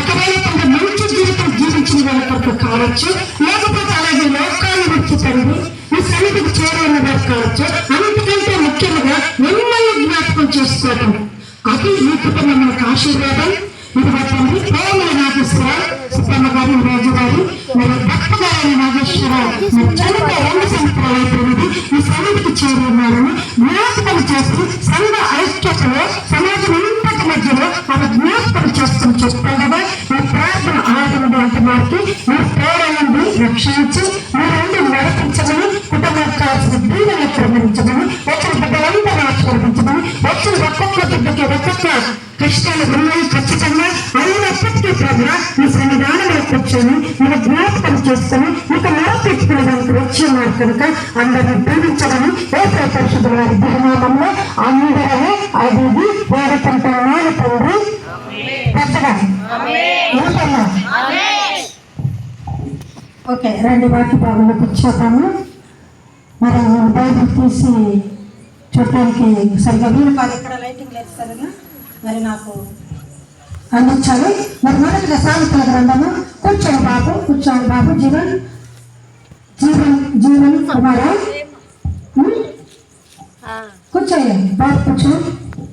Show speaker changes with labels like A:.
A: ఒకవేళ కొంత మంచి జీవితం జీవించిన వాళ్ళ కొరకు కావచ్చు, లేకపోతే అలాగే లోకాన్ని వచ్చి తండ్రి మీ సన్నిధికి చేరువన్న వారు కావచ్చు. అంతకంటే ముఖ్యంగా మిమ్మల్ని జ్ఞాపకం చేసుకోవడం, అది మీ కుటుంబం మనకు ఆశీర్వాదం. ఇదిగో తండ్రి ప్రేమ నాగేశ్వరరావు, సుబ్బమ్మ గారి, రాజు గారి, మరి భక్త గారి నాగేశ్వరరావు చనిపోయి 2 సంవత్సరాలు అయిపోయినది. మీ సన్నిధికి చేరున్నారని జ్ఞాపకం చేస్తూ సంఘ ఐక్యతలో సమాజం ఇంతటి మధ్యలో వారి జ్ఞాపకం చేస్తూ చెప్తాం కదా. మీ ప్రార్థన ఆడండి అంటున్నారికి మీ ప్రేరణని రక్షించి మీరందరూ నడిపించమని, కుటుంబానికి కావాల్సిన దీవెనలు ప్రకటించమని, వచ్చిన బిడ్డలందరూ ఆశీర్వదించమని, వచ్చిన ఒక్కొక్క బిడ్డకి ఒక్కొక్క కష్టాలు ఉన్నాయి ఖచ్చితంగా. అయినప్పటికీ ప్రభు మీ సన్నిధానంలో కూర్చొని మీరు జ్ఞాపకం చేసుకుని మీకు మొరపెట్టుకునేదానికి వచ్చి ఉన్నారు కనుక అందరిని దీవించమని యేసు పరిశుద్ధుల వారి దివ్యనామంలో అందరూ అది వేడుకుంటున్నాను తండ్రి. పెద్దగా ఓకే, 2 వాటి భాగంలో కూర్చోతాము. మరి బైబిల్ తీసి చూడటానికి సరిగా వీలు కాదు, ఇక్కడ లైటింగ్ లేదు సరిగా, మరి నాకు అందించాలి. మరి మొదటిగా సామెతల గ్రంథము, కూర్చోండి బాబు, కూర్చోండి బాబు, జీవన్ జీవన్ జీవన్ కుమారా కూర్చోండి బాబు, కూర్చోండి.